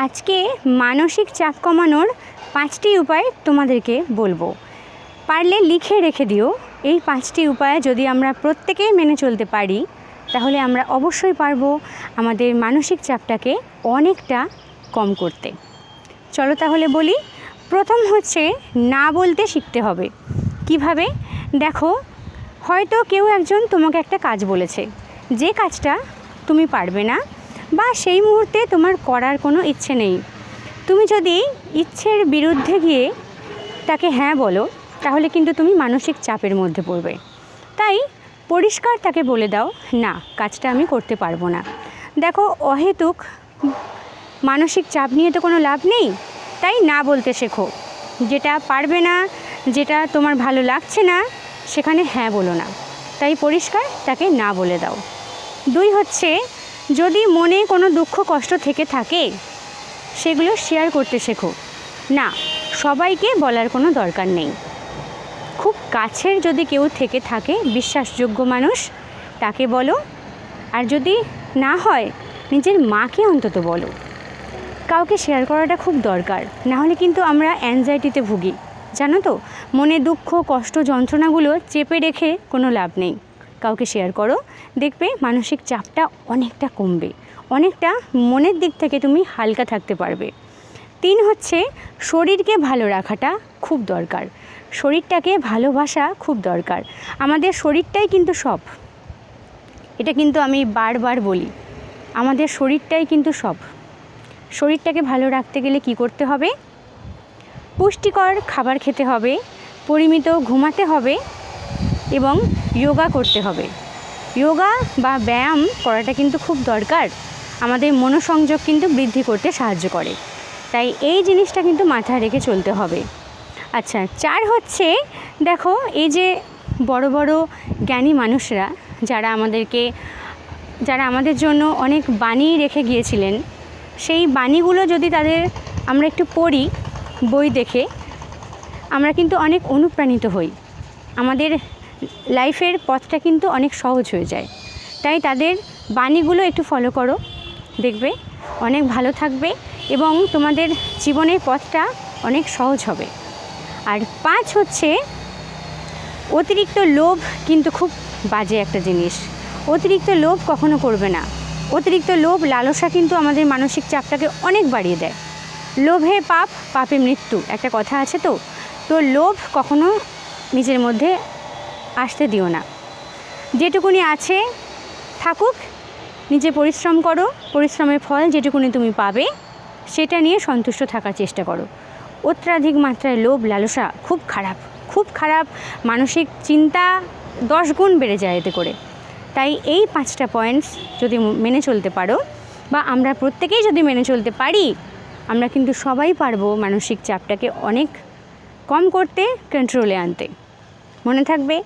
আজকে মানসিক চাপ কমানোর 5টি উপায় তোমাদেরকে বলবো। পারলে লিখে রেখে দিও। এই 5টি উপায় যদি আমরা প্রত্যেকেই মেনে চলতে পারি তাহলে আমরা অবশ্যই পারবো আমাদের মানসিক চাপটাকে অনেকটা কম করতে। চলো তাহলে বলি। প্রথম হচ্ছে না বলতে শিখতে হবে। কিভাবে? দেখো, হয়তো কেউ একজন তোমাকে একটা কাজ বলেছে, যে কাজটা তুমি পারবে না বা সেই মুহূর্তে তোমার করার কোনো ইচ্ছে নেই। তুমি যদি ইচ্ছের বিরুদ্ধে গিয়ে তাকে হ্যাঁ বলো তাহলে কিন্তু তুমি মানসিক চাপের মধ্যে পড়বে। তাই পরিষ্কার তাকে বলে দাও, না, কাজটা আমি করতে পারবো না। দেখো, অহেতুক মানসিক চাপ নিয়ে তো কোনো লাভ নেই। তাই না বলতে শেখো। যেটা পারবে না, যেটা তোমার ভালো লাগছে না, সেখানে হ্যাঁ বলো না। তাই পরিষ্কার তাকে না বলে দাও। 2 হচ্ছে, যদি মনে কোনো দুঃখ কষ্ট থেকে থাকে সেগুলো শেয়ার করতে শেখো। না, সবাইকে বলার কোনো দরকার নেই। খুব কাছের যদি কেউ থেকে থাকে, বিশ্বাসযোগ্য মানুষ, তাকে বলো। আর যদি না হয় নিজের মাকে অন্তত বলো। কাউকে শেয়ার করাটা খুব দরকার, না হলে কিন্তু আমরা অ্যাংজাইটিতে ভুগি। জানো তো, মনে দুঃখ কষ্ট যন্ত্রণাগুলো চেপে রেখে কোনো লাভ নেই। কাউকে শেয়ার করো, দেখবে মানসিক চাপটা অনেকটা কমবে, অনেকটা মনের দিক থেকে তুমি হালকা থাকতে পারবে। 3 হচ্ছে, শরীরকে ভালো রাখাটা খুব দরকার। শরীরটাকে ভালোবাসা খুব দরকার। আমাদের শরীরটাই কিন্তু সব। এটা কিন্তু আমি বারবার বলি, আমাদের শরীরটাই কিন্তু সব। শরীরটাকে ভালো রাখতে গেলে কি করতে হবে? পুষ্টিকর খাবার খেতে হবে, পরিমিত ঘুমাতে হবে এবং যোগা করতে হবে। যোগা বা ব্যায়াম করাটা কিন্তু খুব দরকার। আমাদের মনোসংযোগ কিন্তু বৃদ্ধি করতে সাহায্য করে। তাই এই জিনিসটা কিন্তু মাথায় রেখে চলতে হবে। আচ্ছা, 4 হচ্ছে, দেখো, এই যে বড় বড় জ্ঞানী মানুষরা যারা আমাদের জন্য অনেক বাণী রেখে গিয়েছিলেন, সেই বাণীগুলো যদি আমরা একটু পড়ি বই দেখে, আমরা কিন্তু অনেক অনুপ্রাণিত হই। আমাদের লাইফের পথটা কিন্তু অনেক সহজ হয়ে যায়। তাই তাদের বাণীগুলো একটু ফলো করো, দেখবে অনেক ভালো থাকবে এবং তোমাদের জীবনের পথটা অনেক সহজ হবে। আর 5 হচ্ছে, অতিরিক্ত লোভ কিন্তু খুব বাজে একটা জিনিস। অতিরিক্ত লোভ কখনো করবে না। অতিরিক্ত লোভ লালসা কিন্তু আমাদের মানসিক চাপটাকে অনেক বাড়িয়ে দেয়। লোভে পাপ, পাপে মৃত্যু, একটা কথা আছে তো। তো লোভ কখনো নিজের মধ্যে আসতে দিও না। যেটুকুনি আছে থাকুক, নিজে পরিশ্রম করো, পরিশ্রমের ফল যেটুকুনি তুমি পাবে সেটা নিয়ে সন্তুষ্ট থাকার চেষ্টা করো। অত্যাধিক মাত্রায় লোভ লালসা খুব খারাপ, খুব খারাপ। মানসিক চিন্তা 10 গুণ বেড়ে যায় এতে করে। তাই এই 5টা পয়েন্টস যদি মেনে চলতে পারো, বা আমরা প্রত্যেকেই যদি মেনে চলতে পারি, আমরা কিন্তু সবাই পারবো মানসিক চাপটাকে অনেক কম করতে, কন্ট্রোলে আনতে। মনে থাকবে।